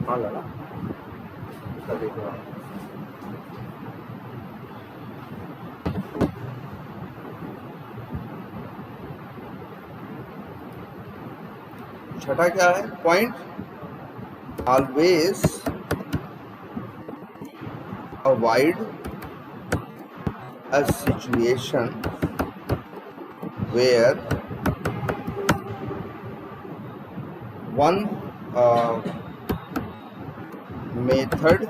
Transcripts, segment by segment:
हाँ लगा इसका देखो आप। छठा क्या है point, always avoid a situation where one method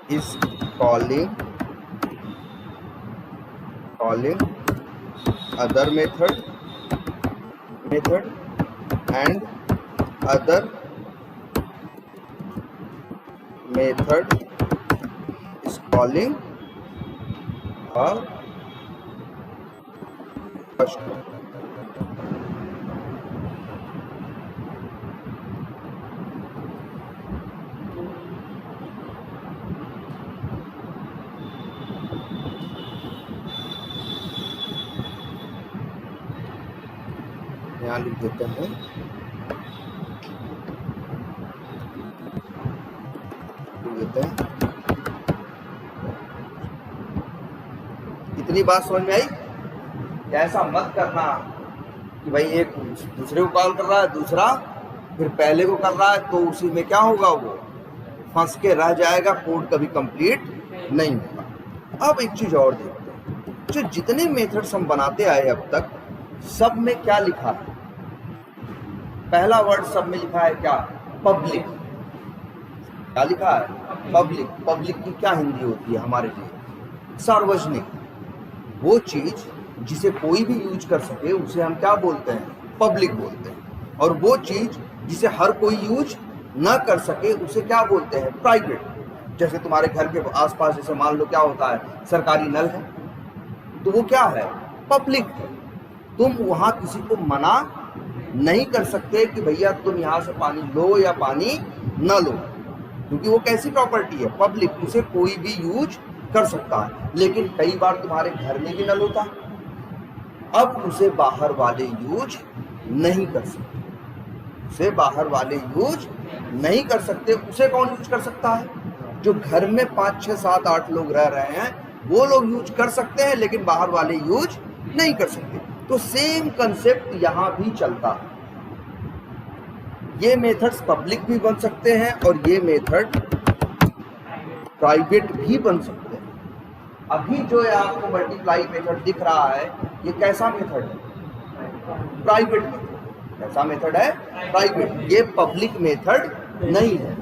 is calling other method and other method is calling a first one. यहाँ लिख देते हैं इतनी बात समझ में आई। ऐसा मत करना कि भाई एक दूसरे को कॉल कर रहा है, दूसरा फिर पहले को कर रहा है, तो उसी में क्या होगा, वो फंस के रह जाएगा, कोड कभी कंप्लीट नहीं होगा। अब एक चीज और देखते हैं, जो जितने मेथड्स हम बनाते आए अब तक, सब में क्या लिखा है? पहला वर्ड सब में लिखा है क्या? पब्लिक। क्या लिखा है? पब्लिक। पब्लिक की क्या हिंदी होती है हमारे लिए? सार्वजनिक। वो चीज जिसे कोई भी यूज कर सके उसे हम क्या बोलते हैं? पब्लिक बोलते हैं। और वो चीज जिसे हर कोई यूज ना कर सके उसे क्या बोलते हैं? प्राइवेट। जैसे तुम्हारे घर के आसपास जैसे मान लो क्या होता है, सरकारी नल है, तो वो क्या है? पब्लिक है। तुम वहां किसी को मना नहीं कर सकते कि भैया तुम यहाँ से पानी लो या पानी न लो, क्योंकि वो कैसी प्रॉपर्टी है? पब्लिक। उसे कोई भी यूज कर सकता है। लेकिन कई बार तुम्हारे घर में भी नल होता, अब उसे बाहर वाले यूज नहीं कर सकते। उसे बाहर वाले यूज नहीं कर सकते। उसे कौन यूज कर सकता है? जो घर में 5, 6, 7, 8 लोग रह रहे हैं, वो लोग यूज कर सकते हैं, लेकिन बाहर वाले यूज नहीं कर सकते। तो सेम कंसेप्ट यहां भी चलता है। ये मेथड्स पब्लिक भी बन सकते हैं और ये मेथड प्राइवेट भी बन सकते हैं। अभी जो है आपको मल्टीप्लाई मेथड दिख रहा है, ये कैसा मेथड है? Private method. कैसा मेथड है? प्राइवेट। ये पब्लिक मेथड नहीं है,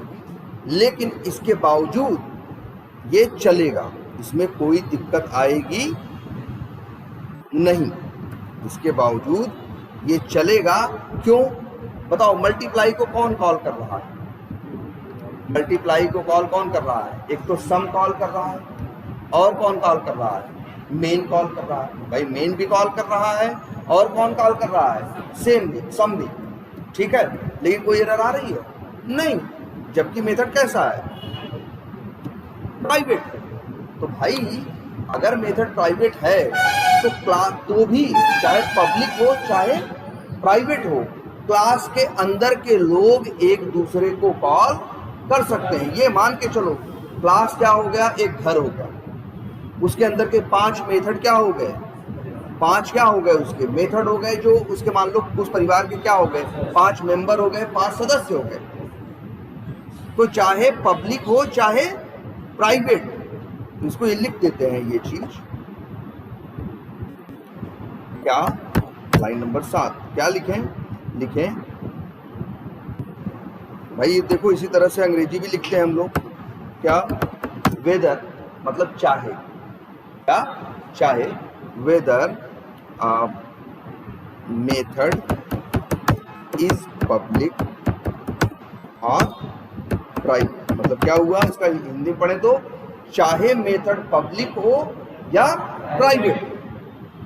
लेकिन इसके बावजूद ये चलेगा, इसमें कोई दिक्कत आएगी नहीं। इसके बावजूद ये चलेगा। क्यों बताओ? मल्टीप्लाई को कौन कॉल कर रहा है? मल्टीप्लाई को कॉल कौन कर रहा है? एक तो सम कॉल कर रहा है, और कौन कॉल कर रहा है? मेन कॉल कर रहा है। भाई मेन भी कॉल कर रहा है, और कौन कॉल कर रहा है? सेम भी, सम भी। ठीक है, लेकिन कोई एरर आ रही है? नहीं। जबकि मेथड कैसा है? प्राइवेट है। तो भाई अगर मेथड प्राइवेट है तो क्लास तो भी, चाहे पब्लिक हो चाहे प्राइवेट हो, क्लास के अंदर के लोग एक दूसरे को कॉल कर सकते हैं। ये मान के चलो क्लास क्या हो गया? एक घर हो गया, उसके अंदर के 5 मेथड क्या हो गए? 5 क्या हो गए? उसके मेथड हो गए, जो उसके मान लो उस परिवार के क्या हो गए? 5 मेंबर हो गए, 5 सदस्य हो गए। तो चाहे पब्लिक हो चाहे प्राइवेट, इसको ये लिख देते हैं ये चीज। क्या? लाइन नंबर 7 क्या लिखें? लिखें भाई ये देखो, इसी तरह से अंग्रेजी भी लिखते हैं हम लोग। क्या? वेदर मतलब चाहे। क्या? चाहे। वेदर मेथड इज पब्लिक और प्राइवेट। मतलब क्या हुआ? इसका हिंदी पढ़े तो चाहे मेथड पब्लिक हो या प्राइवेट,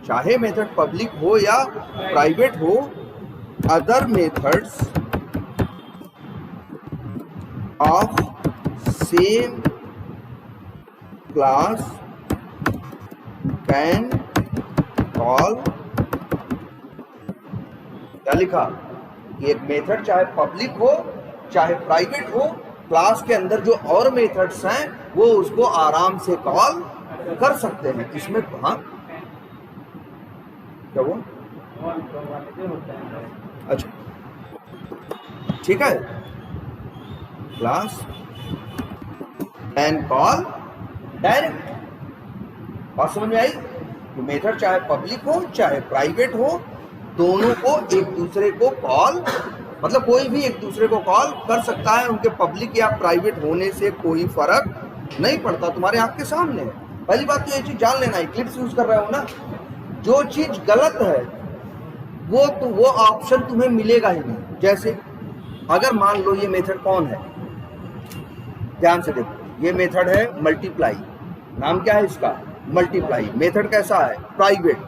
चाहे मेथड पब्लिक हो या प्राइवेट हो, other methods of same class can call. क्या लिखा? कि एक मेथड चाहे पब्लिक हो चाहे प्राइवेट हो, क्लास के अंदर जो और मेथड्स हैं वो उसको आराम से कॉल कर सकते हैं। इसमें हाँ क्या वो अच्छा ठीक है, क्लास कैन कॉल डायरेक्ट। बात समझ में आई? तो मेथड चाहे पब्लिक हो चाहे प्राइवेट हो, दोनों को एक दूसरे को कॉल, मतलब कोई भी एक दूसरे को कॉल कर सकता है। उनके पब्लिक या प्राइवेट होने से कोई फर्क नहीं पड़ता, तुम्हारे आंख के सामने है। पहली बात तो ये चीज जान लेना, इक्लिप्स यूज कर रहे हो ना, जो चीज गलत है वो ऑप्शन तुम्हें मिलेगा ही नहीं। जैसे अगर मान लो ये मेथड कौन है, ध्यान से देखो, ये मेथड है मल्टीप्लाई। नाम क्या है इसका? मल्टीप्लाई। मेथड कैसा है? प्राइवेट।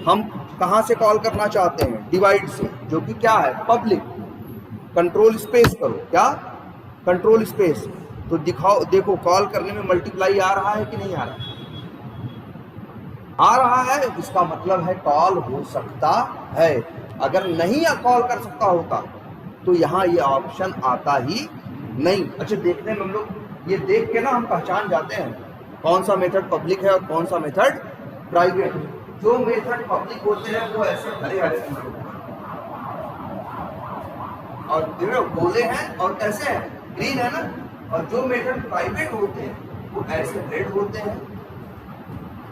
हम कहां से कॉल करना चाहते हैं? डिवाइड से, जो कि क्या है? पब्लिक। कंट्रोल स्पेस करो, क्या? Control space. तो दिखाओ, देखो कॉल करने में मल्टीप्लाई आ रहा है कि नहीं आ रहा? आ रहा है, इसका मतलब है कॉल हो सकता है। अगर नहीं कॉल कर सकता होता तो यहाँ ये ऑप्शन आता ही नहीं। अच्छा, देखने में हम लोग ये देख के ना हम पहचान जाते हैं कौन सा मेथड पब्लिक है और कौन सा मेथड प्राइवेट। जो मेथड पब्लिक होते हैं वो ऐसे हरे हरे और गोले हैं और कैसे हैं? ग्रीन है ना। और जो मेथड प्राइवेट होते हैं वो ऐसे रेड होते हैं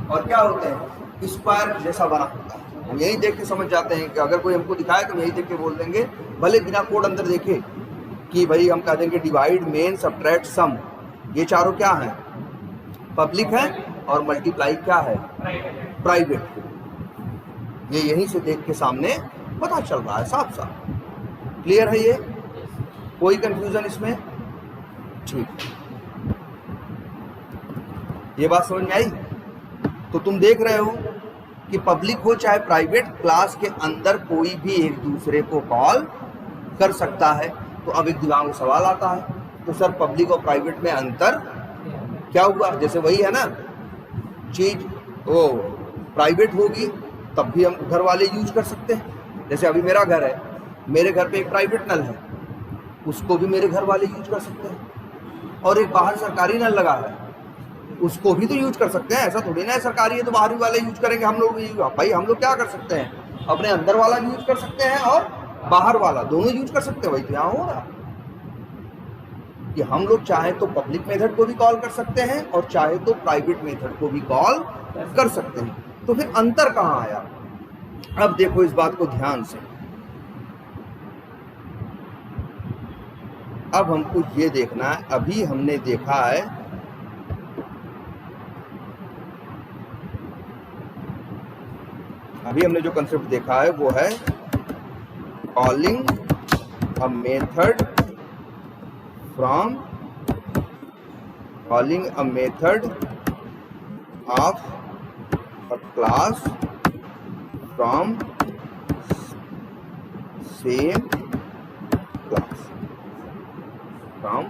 और क्या होते हैं? स्क्वायर जैसा बना होता है। हम यही देख के समझ जाते हैं कि अगर कोई हमको दिखाए तो हम यही देख के बोल देंगे, भले बिना कोड अंदर देखे, कि भाई हम कह देंगे डिवाइड, मेन, सबट्रैक्ट, सम। ये चारों क्या हैं? पब्लिक है। और मल्टीप्लाई क्या है? प्राइवेट। ये यहीं से देख के सामने पता चल रहा है साफ साफ। क्लियर है? ये कोई कंफ्यूजन इसमें? ठीक, ये बात समझ में आई? तो तुम देख रहे हो कि पब्लिक हो चाहे प्राइवेट, क्लास के अंदर कोई भी एक दूसरे को कॉल कर सकता है। तो अब एक दिमाग में सवाल आता है, तो सर पब्लिक और प्राइवेट में अंतर क्या हुआ? जैसे वही है ना चीज, वो प्राइवेट होगी तब भी हम घर वाले यूज कर सकते हैं। जैसे अभी मेरा घर है, मेरे घर पे एक प्राइवेट नल है, उसको भी मेरे घर वाले यूज कर सकते हैं। और एक बाहर सरकारी नल लगा है, उसको भी तो यूज कर सकते हैं। ऐसा थोड़ी ना है सरकारी है तो बाहरी वाले यूज करेंगे, हम लोग भाई हम लोग क्या कर सकते हैं? अपने अंदर वाला भी यूज कर सकते हैं और बाहर वाला, दोनों यूज कर सकते हैं। वही तो यहाँ हो रहा कि हम लोग चाहे तो पब्लिक मेथड को भी कॉल कर सकते हैं और चाहे तो प्राइवेट मेथड को भी कॉल कर सकते हैं। तो फिर अंतर कहाँ आया? अब देखो इस बात को ध्यान से। अब हमको ये देखना है, अभी हमने देखा है जो कंसेप्ट देखा है वो है calling a method of a class from same class, from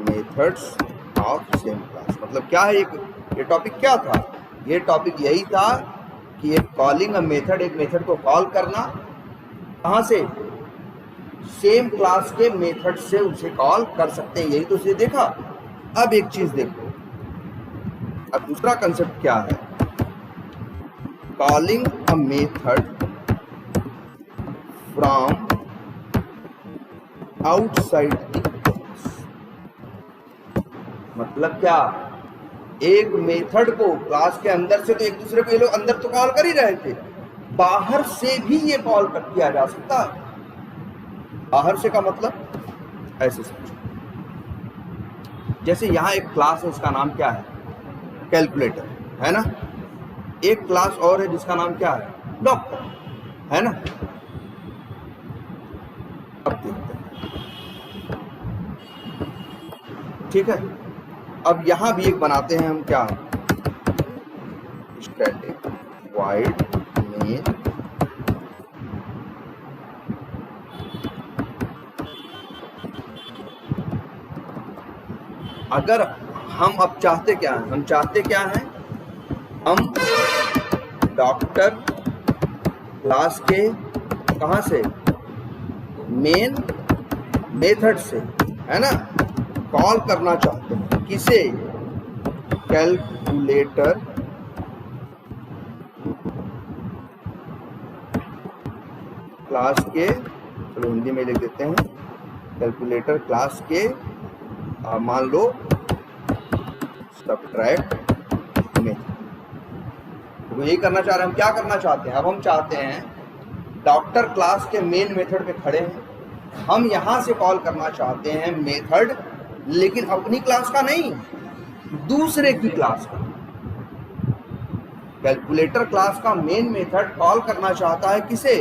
methods of same class. मतलब क्या है? ये टॉपिक क्या था? ये टॉपिक यही था कि एक कॉलिंग अ मेथड, एक मेथड को कॉल करना, कहाँ से? सेम क्लास के मेथड से उसे कॉल कर सकते हैं। यही तो उसे देखा। अब एक चीज देखो, अब दूसरा कंसेप्ट क्या है? Calling a method from outside the class. मतलब क्या? एक मेथड को क्लास के अंदर से तो एक दूसरे को ये लोग अंदर तो कॉल कर ही रहे थे, बाहर से भी ये कॉल किया जा सकता है। बाहर से का मतलब ऐसे समझो, जैसे यहां एक क्लास है, इसका नाम क्या है? कैलकुलेटर, है ना। एक क्लास और है जिसका नाम क्या है? डॉक्टर, है ना। अब देखते हैं, ठीक है। अब यहां भी एक बनाते हैं हम, क्या? स्टैटिक वॉइड मेन अगर हम अब चाहते क्या हैं? हम चाहते क्या हैं? हम डॉक्टर क्लास के कहां से? मेन मेथड से, है ना, कॉल करना चाहते हैं किसे? कैलकुलेटर क्लास के, चलो हिंदी में लिख देते हैं, कैलकुलेटर क्लास के मान लो सब्ट्रैक्ट में। तो यही करना चाह रहे हैं हम। क्या करना चाहते हैं? अब हम चाहते हैं डॉक्टर क्लास के मेन मेथड पे खड़े हैं, हम यहां से कॉल करना चाहते हैं मेथड, लेकिन अपनी क्लास का नहीं, दूसरे की क्लास का। कैलकुलेटर क्लास का मेन मेथड कॉल करना चाहता है किसे?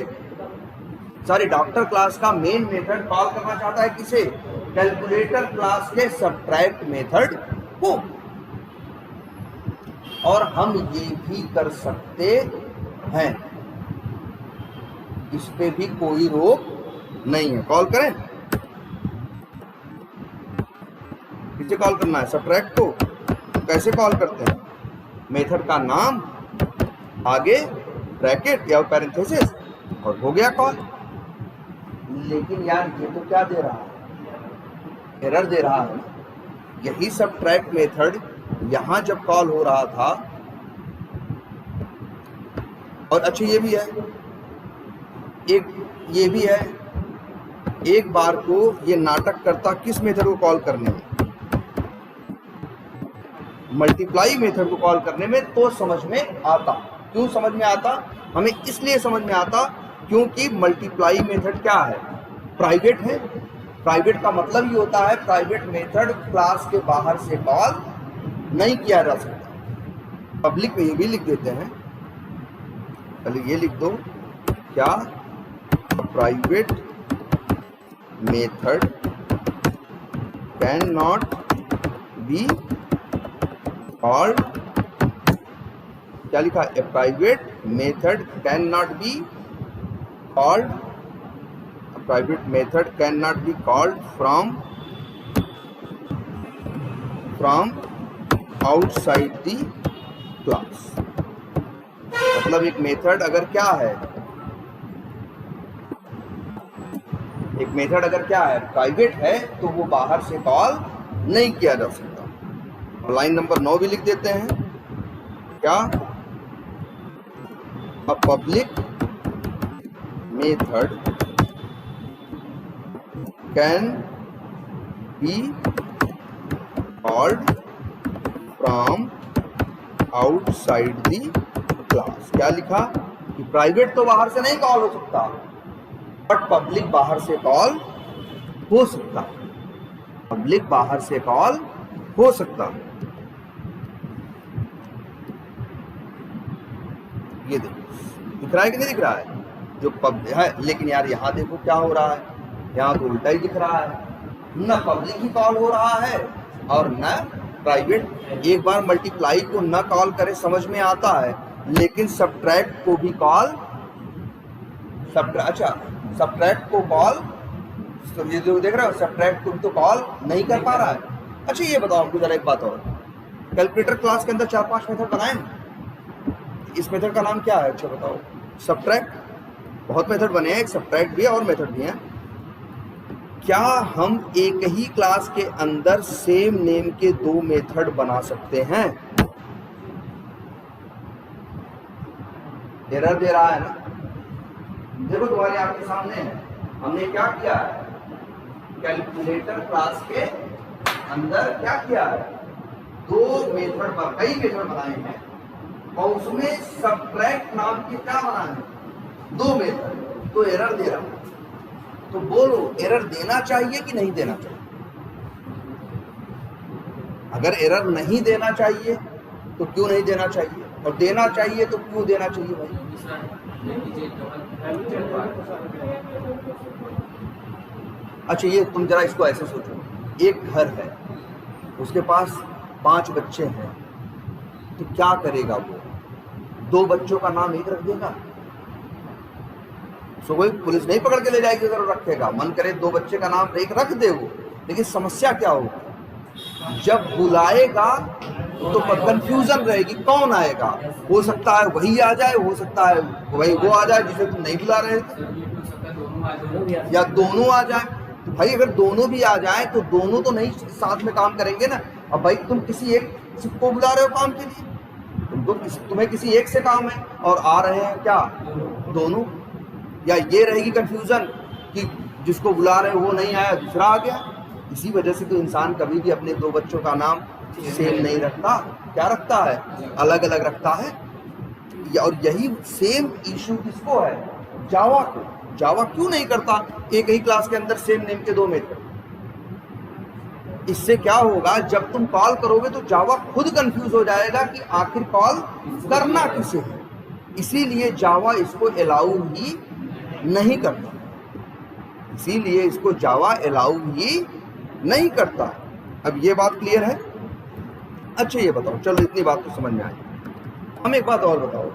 सॉरी, डॉक्टर क्लास का मेन मेथड कॉल करना चाहता है किसे? कैलकुलेटर क्लास के सब्ट्रैक्ट मेथड को। और हम ये भी कर सकते हैं, इस पे भी कोई रोक नहीं है। कॉल करें, किसे कॉल करना है? सब्ट्रैक्ट को। कैसे कॉल करते हैं? मेथड का नाम, आगे ब्रैकेट या पैरेंथेसिस, और हो गया कॉल। लेकिन यार ये तो क्या दे रहा है? एरर दे रहा है। यही सब्ट्रैक्ट मेथड यहां जब कॉल हो रहा था, और अच्छा ये भी है, एक ये भी है, एक बार को ये नाटक करता किस मेथड को कॉल करने में? मल्टीप्लाई मेथड को कॉल करने में। तो समझ में आता। क्यों समझ में आता? हमें इसलिए समझ में आता क्योंकि मल्टीप्लाई मेथड क्या है? प्राइवेट है। प्राइवेट का मतलब ये होता है प्राइवेट मेथड क्लास के बाहर से कॉल नहीं किया जा सकता। पब्लिक में ये भी लिख देते हैं, पहले ये लिख दो, क्या? Private method can not be called, क्या लिखा? A private method can not be called, private method can not be called from outside the class. मतलब एक मेथड अगर क्या है, एक मेथड अगर क्या है, प्राइवेट है, तो वो बाहर से कॉल नहीं किया जा सकता। और लाइन नंबर 9 भी लिख देते हैं, क्या? A public method can be called from outside the class. क्या लिखा? कि प्राइवेट तो बाहर से नहीं कॉल हो सकता, बट पब्लिक बाहर से कॉल हो सकता। पब्लिक बाहर से कॉल हो सकता। ये देखो, दिख रहा है कि नहीं दिख रहा है? जो पब्लिक है, लेकिन यार यहाँ देखो क्या हो रहा है, यहाँ तो उल्टा ही दिख रहा है। न पब्लिक ही कॉल हो रहा है और न प्राइवेट। एक बार मल्टीप्लाई को न कॉल करे समझ में आता है, लेकिन सब्ट्रैक्ट को भी कॉल, अच्छा सब्ट्रैक्ट को कॉल, ये जो देख रहे हो सब्ट्रैक्ट को भी तो कॉल नहीं कर पा रहा है। अच्छा ये बताओ आपको जरा एक बात और, कैलकुलेटर क्लास के अंदर 4-5 मेथड बनाए, इस मेथड का नाम क्या है? अच्छा बताओ। सब्ट्रैक्ट। बहुत मेथड बने हैं, एक सब्ट्रैक्ट भी है और मेथड भी है। क्या हम एक ही क्लास के अंदर सेम नेम के 2 मेथड बना सकते हैं? एरर दे रहा है ना? देखो तुम्हारे आपके सामने है, हमने क्या किया है? कैलकुलेटर क्लास के अंदर क्या किया है? 2 मेथड पर कई मेथड बनाए हैं, और उसमें सब्ट्रैक्ट नाम के क्या बनाए हैं? 2 मेथड। तो एरर दे रहा है। तो बोलो एरर देना चाहिए कि नहीं देना चाहिए? अगर एरर नहीं देना चाहिए तो क्यों नहीं देना चाहिए, और देना चाहिए तो क्यों देना चाहिए भाई? अच्छा ये तुम जरा इसको ऐसे सोचो, एक घर है, उसके पास 5 बच्चे हैं, तो क्या करेगा वो? 2 बच्चों का नाम एक रख देगा? सो कोई पुलिस नहीं पकड़ के ले जाएगी अगर रखेगा। मन करे 2 बच्चे का नाम एक रख दे वो, लेकिन समस्या क्या होगी? जब बुलाएगा तो कंफ्यूजन रहेगी, कौन आएगा? हो सकता है वही आ जाए, हो सकता है वही वो आ जाए जिसे तुम नहीं बुला रहे थे। या दोनों आ जाए। तो भाई अगर दोनों भी आ जाए तो दोनों तो नहीं साथ में काम करेंगे ना। अब भाई तुम किसी एक को बुला रहे हो काम के लिए, तुम्हें किसी एक से काम है और आ रहे हैं क्या दोनों। या ये रहेगी कंफ्यूजन कि जिसको बुला रहे हो वो नहीं आया, दूसरा आ गया। इसी वजह से तो इंसान कभी भी अपने दो बच्चों का नाम सेम नहीं रखता, क्या रखता है, अलग अलग रखता है। और यही सेम इशू किसको है, जावा को। जावा क्यों नहीं करता एक ही क्लास के अंदर सेम नेम के दो मेथड। इससे क्या होगा, जब तुम कॉल करोगे तो जावा खुद कंफ्यूज हो जाएगा कि आखिर कॉल करना किसे है। इसीलिए जावा इसको अलाउ ही नहीं करता, इसीलिए इसको जावा अलाउ ही नहीं करता। अब ये बात क्लियर है। अच्छा ये बताओ, चलो इतनी बात तो समझ में आई। हम एक बात और बताओ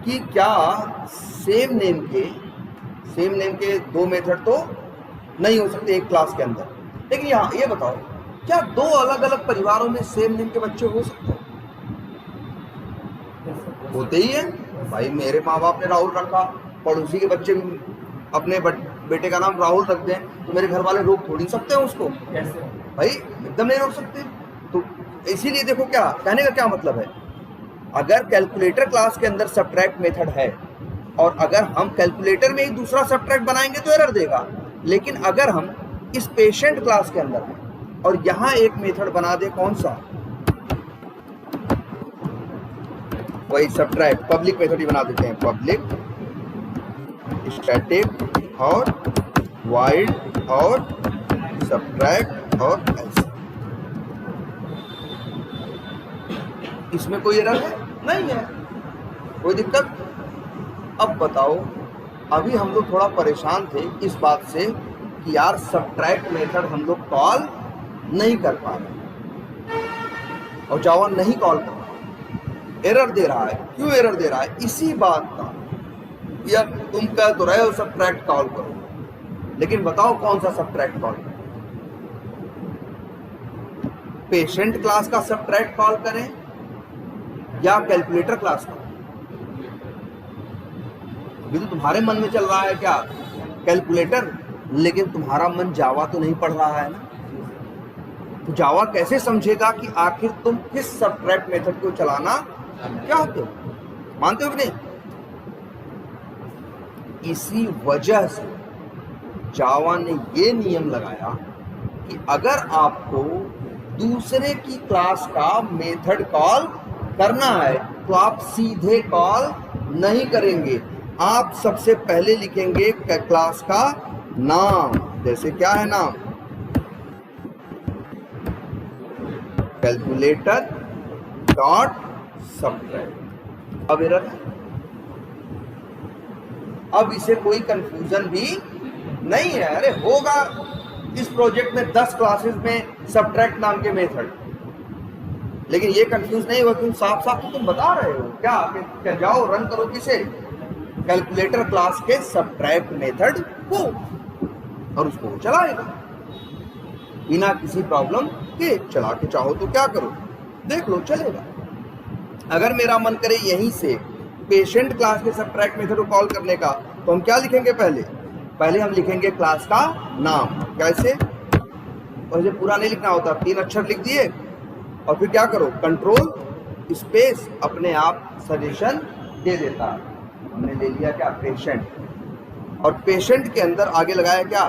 कि क्या सेम नेम के दो मेथड तो नहीं हो सकते एक क्लास के अंदर, लेकिन यहाँ ये बताओ क्या दो अलग अलग परिवारों में सेम नेम के बच्चे हो सकते हैं? होते ही हैं भाई। मेरे माँ बाप ने राहुल रखा, पड़ोसी के बच्चे भी अपने बेटे का नाम राहुल रख दें तो मेरे घर वाले रोक थोड़ी सकते हैं उसको, भाई एकदम नहीं रोक सकते। तो इसीलिए देखो क्या कहने का क्या मतलब है, अगर कैलकुलेटर क्लास के अंदर सबट्रैक्ट मेथड है और अगर हम कैलकुलेटर में ही दूसरा सबट्रैक्ट बनाएंगे तो एरर देगा। लेकिन अगर हम इस पेशेंट क्लास के अंदर हैं और यहां एक मेथड बना दे, कौन सा, वही सबट्रैक्ट, पब्लिक मेथड ही बना देते हैं, पब्लिक स्टैटिक और वाइड और सबट्रैक्ट और ऐसे, इसमें कोई एरर है नहीं है, कोई दिक्कत। अब बताओ, अभी हम लोग थोड़ा परेशान थे इस बात से कि यार सबट्रैक्ट मेथड हम लोग कॉल नहीं कर पा रहे और जावा नहीं कॉल कर रहा, एरर दे रहा है। क्यों एरर दे रहा है? इसी बात का, या तुम कह तो रहे हो सबट्रैक्ट कॉल करो, लेकिन बताओ कौन सा सबट्रैक्ट कॉल करें? पेशेंट क्लास का सबट्रैक्ट कॉल करें या कैलकुलेटर क्लास का? अभी तो तुम्हारे मन में चल रहा है क्या कैलकुलेटर, लेकिन तुम्हारा मन जावा तो नहीं पढ़ रहा है ना। तो जावा कैसे समझेगा कि आखिर तुम किस सबट्रैक्ट मेथड को चलाना चाहते हो? मानते हो कि नहीं? इसी वजह से जावा ने ये नियम लगाया कि अगर आपको दूसरे की क्लास का मेथड कॉल करना है तो आप सीधे कॉल नहीं करेंगे, आप सबसे पहले लिखेंगे क्लास का नाम। जैसे क्या है नाम, कैलकुलेटर डॉट सबट्रैक्ट। अब एरर है, अब इसे कोई कंफ्यूजन भी नहीं है। अरे होगा इस प्रोजेक्ट में 10 क्लासेस में सबट्रैक्ट नाम के मेथड, लेकिन ये कंफ्यूज नहीं हुआ क्यों? साफ साफ तो तुम बता रहे हो क्या जाओ रन करो किसे, कैलकुलेटर क्लास के सबट्रैक्ट मेथड को, और उसको चलाएगा बिना किसी प्रॉब्लम के। चला के चाहो तो क्या करो, देख लो, चलेगा। अगर मेरा मन करे यहीं से पेशेंट क्लास के सबट्रैक्ट मेथड को कॉल करने का, तो हम क्या लिखेंगे? पहले हम लिखेंगे क्लास का नाम। कैसे? और इसे पूरा नहीं लिखना होता, 3 अक्षर लिख दिए और फिर क्या करो, कंट्रोल स्पेस, अपने आप सजेशन दे देता है। हमने ले लिया क्या, पेशेंट, और पेशेंट के अंदर आगे लगाया क्या,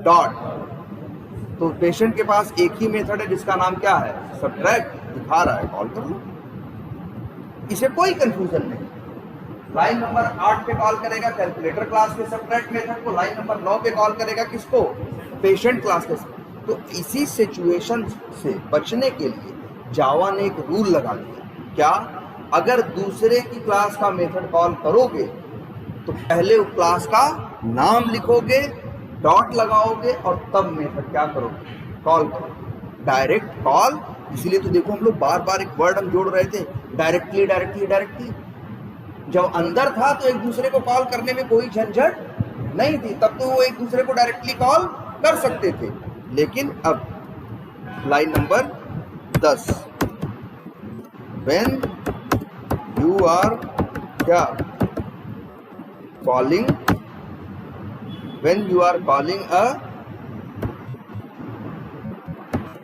डॉट। तो पेशेंट के पास एक ही मेथड है जिसका नाम क्या है, सबट्रैक्ट, दिखा रहा है, कॉल कर लो। इसे कोई कंफ्यूजन नहीं। लाइन नंबर 8 पे कॉल करेगा कैलकुलेटर क्लास के सबट्रैक्ट मेथड को, लाइन नंबर 9 पे कॉल करेगा किसको, पेशेंट क्लास के। तो इसी सिचुएशन से बचने के लिए जावा ने एक रूल लगा दिया। क्या? अगर दूसरे की क्लास का मेथड कॉल करोगे तो पहले उस क्लास का नाम लिखोगे, डॉट लगाओगे और तब मेथड क्या करोगे, कॉल करोगे। डायरेक्ट कॉल, इसीलिए तो देखो हम लोग बार बार एक वर्ड हम जोड़ रहे थे, डायरेक्टली डायरेक्टली डायरेक्टली। जब अंदर था तो एक दूसरे को कॉल करने में कोई झंझट नहीं थी, तब तो वो एक दूसरे को डायरेक्टली कॉल कर सकते थे। लेकिन अब line number 10, when you are क्या, calling when you are calling a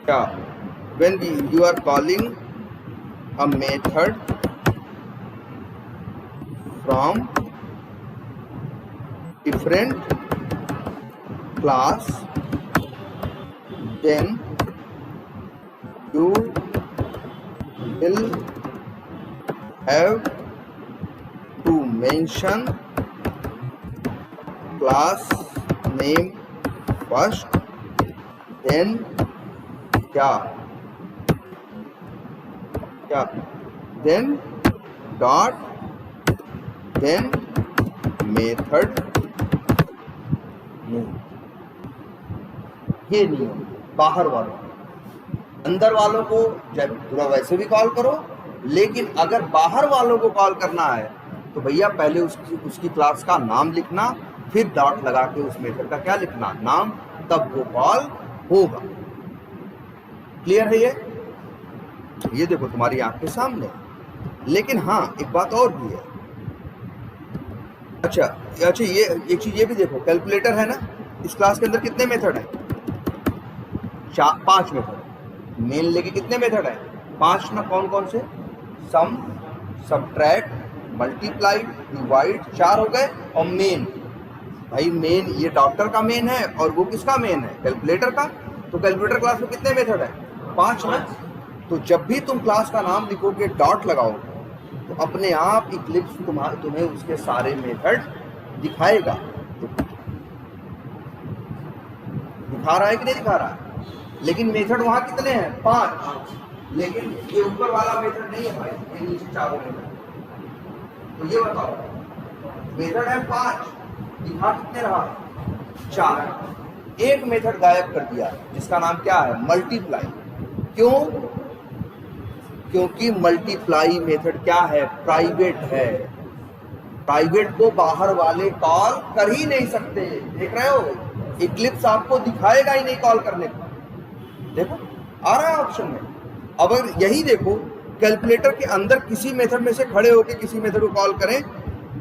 क्या when you are calling a method from different class, then you will have to mention class name first, then क्या क्या then dot then method name। ये नियम बाहर वालों, अंदर वालों को पूरा वैसे भी कॉल करो, लेकिन अगर बाहर वालों को कॉल करना है तो भैया पहले उसकी क्लास का नाम लिखना, फिर डॉट लगा के उस मेथड का क्या लिखना, नाम, तब वो कॉल होगा। क्लियर है ये देखो तुम्हारी आंख के सामने। लेकिन हाँ एक बात और भी है, अच्छा ये एक चीज ये भी देखो, कैलकुलेटर है ना, इस क्लास के अंदर कितने मेथड है, 5 मेथड। मेन लेके कितने मेथड है, 5 ना, कौन कौन से, सम, सबट्रैक्ट, मल्टीप्लाई, डिवाइड, 4 हो गए। और मेन, भाई मेन ये डॉक्टर का मेन है और वो किसका मेन है, कैलकुलेटर का। तो कैलकुलेटर क्लास में कितने मेथड है, 5 ना। तो जब भी तुम क्लास का नाम लिखोगे, डॉट लगाओ, तो अपने आप इक्लिप्स तुम्हें उसके सारे मेथड दिखाएगा। तो दिखा रहा है कि नहीं दिखा रहा है, लेकिन मेथड वहां कितने हैं, 5। लेकिन ये ऊपर वाला मेथड नहीं है भाई, ये नीचे 4 मेथड। तो ये बताओ, मेथड है 5, दिखा कितने रहा, 4। एक मेथड गायब कर दिया जिसका नाम क्या है, मल्टीप्लाई। क्यों, क्योंकि मल्टीप्लाई मेथड क्या है, प्राइवेट है। प्राइवेट को बाहर वाले कॉल कर ही नहीं सकते। देख रहे हो, इक्लिप्स आपको दिखाएगा ही नहीं कॉल करने का। देखो आ रहा है ऑप्शन में। अब अगर यही देखो, कैलकुलेटर के अंदर किसी मेथड में से खड़े होकर किसी मेथड को कॉल करें,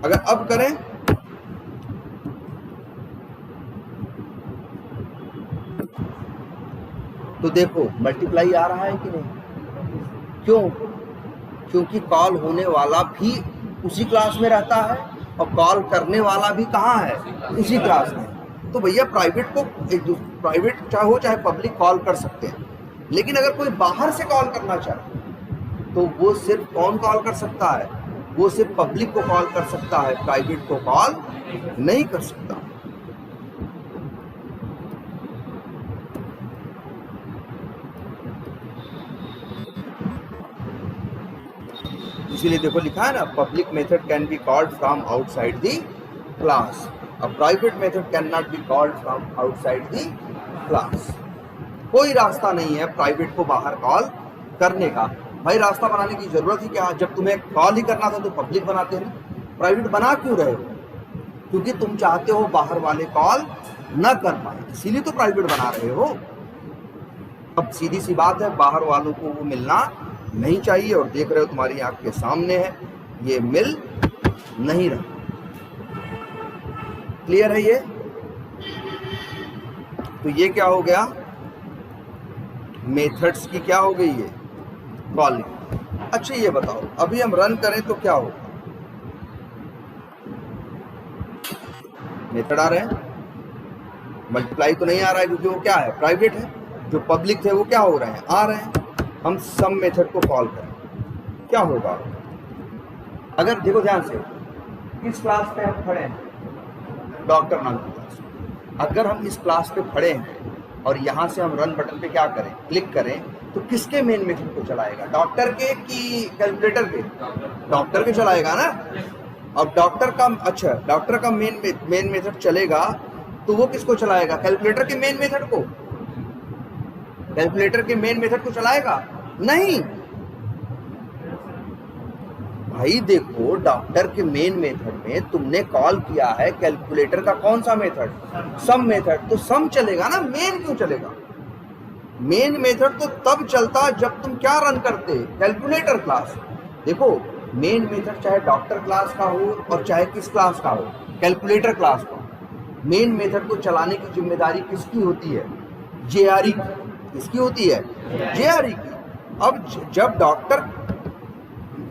अगर अब करें तो देखो मल्टीप्लाई आ रहा है कि नहीं। क्यों, क्योंकि कॉल होने वाला भी उसी क्लास में रहता है और कॉल करने वाला भी कहाँ है, उसी क्लास में। तो भैया प्राइवेट को प्राइवेट चाहे हो चाहे पब्लिक कॉल कर सकते हैं, लेकिन अगर कोई बाहर से कॉल करना चाहे तो वो सिर्फ कौन कॉल कर सकता है, वो सिर्फ पब्लिक को कॉल कर सकता है, प्राइवेट को कॉल नहीं कर सकता। इसीलिए देखो लिखा है ना, public method can be called from outside the class, a private method can not be called from outside the class. कोई रास्ता नहीं है प्राइवेट को बाहर कॉल करने का। भाई रास्ता बनाने की जरूरत ही क्या, जब तुम्हें कॉल ही करना था तो पब्लिक बनाते हैं, प्राइवेट बना क्यों रहे हो, क्योंकि तुम चाहते हो बाहर वाले कॉल न कर पाए, इसीलिए तो प्राइवेट बना रहे हो। अब सीधी सी बात है, बाहर वालों को वो मिलना नहीं चाहिए, और देख रहे हो तुम्हारी आंख के सामने है, ये मिल नहीं रहा। क्लियर है ये। तो ये क्या हो गया, मेथड्स की क्या हो गई ये, कॉलिंग। अच्छा ये बताओ, अभी हम रन करें तो क्या होगा, मेथड आ रहे हैं, मल्टीप्लाई तो नहीं आ रहा है क्योंकि वो क्या है, प्राइवेट है। जो पब्लिक थे वो क्या हो रहे हैं, आ रहे हैं। हम सम मेथड को कॉल करें, क्या होगा। अगर देखो ध्यान से, किस क्लास पे हम खड़े हैं, डॉक्टर नाम की क्लास। अगर हम इस क्लास पे खड़े हैं और यहाँ से हम रन बटन पे क्या करें, क्लिक करें, तो किसके मेन मेथड को चलाएगा, डॉक्टर के कि कैलकुलेटर के, डॉक्टर के चलाएगा ना। अब डॉक्टर का, अच्छा डॉक्टर का मेन मेथड चलेगा तो वो किसको चलाएगा, कैलकुलेटर के मेन मेथड को, कैलकुलेटर के मेन मेथड को चलाएगा नहीं। भाई देखो, डॉक्टर के मेन मेथड में तुमने कॉल किया है कैलकुलेटर का कौन सा मेथड, सम मेथड, तो सम चलेगा ना, मेन क्यों चलेगा। मेन मेथड तो तब चलता जब तुम क्या रन करते, कैलकुलेटर क्लास। देखो मेन मेथड चाहे डॉक्टर क्लास का हो और चाहे किस क्लास का हो, कैलकुलेटर क्लास का, मेन मेथड को चलाने की जिम्मेदारी किसकी होती है? जेआरई की। किसकी होती है? जेआरई की। अब जब डॉक्टर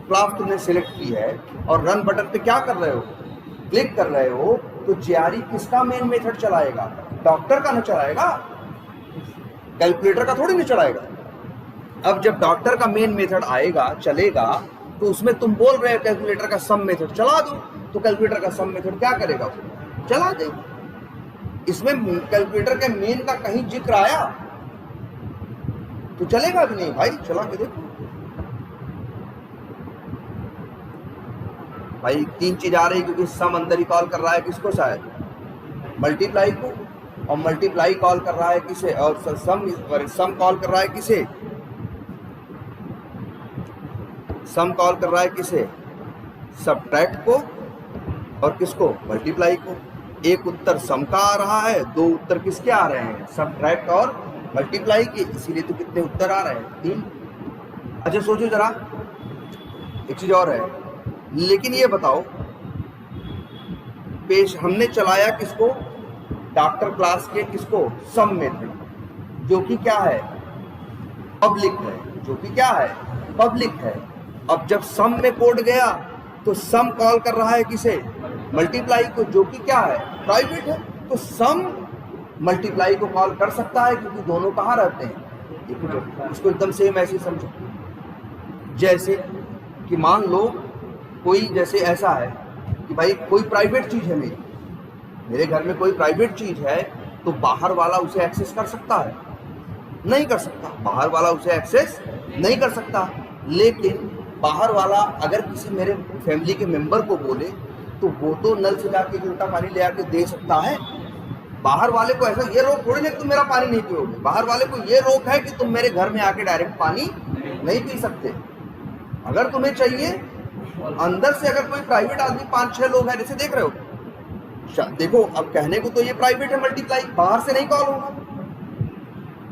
क्लास तुमने सिलेक्ट की है और रन बटन पे क्या कर रहे हो? क्लिक कर रहे हो, तो जेआरई किसका मेन मेथड चलाएगा? डॉक्टर का न चलाएगा, कैलकुलेटर का थोड़ी ना चलाएगा। अब जब डॉक्टर का मेन मेथड आएगा, चलेगा, तो उसमें तुम बोल रहे हो कैलकुलेटर का सम मेथड चला दो, तो कैलकुलेटर का सम मेथड क्या करेगा? चला देगा। इसमें कैलकुलेटर के मेन का कहीं जिक्र आया तो चलेगा भी नहीं भाई। चला के देखो भाई, 3 चीज आ रही, क्योंकि सम अंदर ही कॉल कर रहा है किसको? शायद मल्टीप्लाई को, और मल्टीप्लाई कॉल कर रहा है किसे? और सम कॉल कर रहा है किसे? सम कॉल कर रहा है किसे? सबट्रैक्ट को, और किसको? मल्टीप्लाई को। एक उत्तर सम का आ रहा है, 2 उत्तर किसके आ रहे हैं? सबट्रैक्ट और मल्टीप्लाई के। इसीलिए तो कितने उत्तर आ रहे हैं? 3। अच्छा सोचो जरा, एक चीज और है, लेकिन ये बताओ, पेश हमने चलाया किसको? डॉक्टर क्लास के किसको? सम मेथड, जो कि क्या है? पब्लिक है। जो कि क्या है? पब्लिक है। अब जब सम में कोड गया तो सम कॉल कर रहा है किसे? मल्टीप्लाई को, जो कि क्या है? प्राइवेट है। तो सम मल्टीप्लाई को कॉल कर सकता है, क्योंकि दोनों कहाँ रहते हैं? इसको एकदम सेम ऐसे समझो, जैसे कि मान लो कोई, जैसे ऐसा है कि भाई कोई प्राइवेट चीज है, मेरे घर में कोई प्राइवेट चीज है, तो बाहर वाला उसे एक्सेस कर सकता है? नहीं कर सकता। बाहर वाला उसे एक्सेस नहीं कर सकता। लेकिन बाहर वाला अगर किसी मेरे फैमिली के मेंबर को बोले, तो वो तो नल से जाके उल्टा पानी ले आके दे सकता है। बाहर वाले को ऐसा ये रोक थोड़ी ना कि तुम मेरा पानी नहीं पियोगे। बाहर वाले को ये रोक है कि तुम मेरे घर में आके डायरेक्ट पानी नहीं पी सकते। अगर तुम्हें चाहिए, अंदर से अगर कोई प्राइवेट आदमी 5-6 लोग हैं, जैसे देख रहे हो, देखो अब कहने को तो ये प्राइवेट है मल्टीप्लाई, बाहर से नहीं कॉल होगा,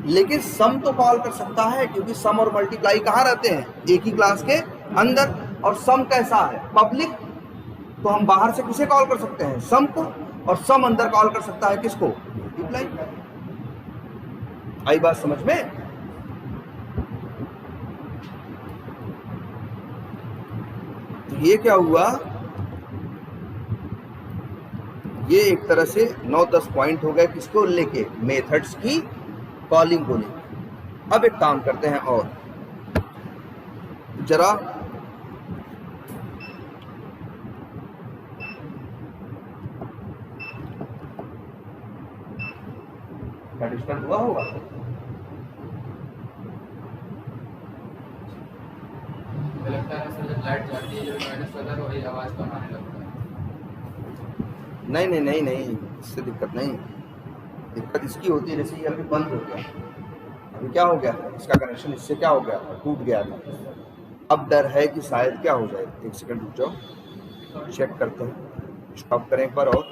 लेकिन सम तो कॉल कर सकता है, क्योंकि सम और मल्टीप्लाई कहाँ रहते हैं? एक ही क्लास के अंदर। और सम कैसा है? पब्लिक। तो हम बाहर से किसे कॉल कर सकते हैं? सम को। और सम अंदर कॉल कर सकता है किसको? मल्टीप्लाई। आई बात समझ में? तो ये क्या हुआ? ये एक तरह से 9-10 पॉइंट हो गए किसको लेके? मेथड्स की कॉलिंग को लेके। अब एक काम करते हैं, और जरा डिस्टर्ब हुआ होगा? लगता है सर, जब लाइट जाती है, जो माइनस वाला वही आवाज कम आने लगता है। नहीं, इससे दिक्कत नहीं। दिक्कत इसकी होती है, जैसे ये अभी बंद हो गया, अभी क्या हो गया था? इसका कनेक्शन इससे क्या हो गया था? टूट गया था। अब डर है कि शायद क्या हो जाए। 1 सेकंड रुक जाओ, चेक करते हैं, स्टॉप करें एक बार और।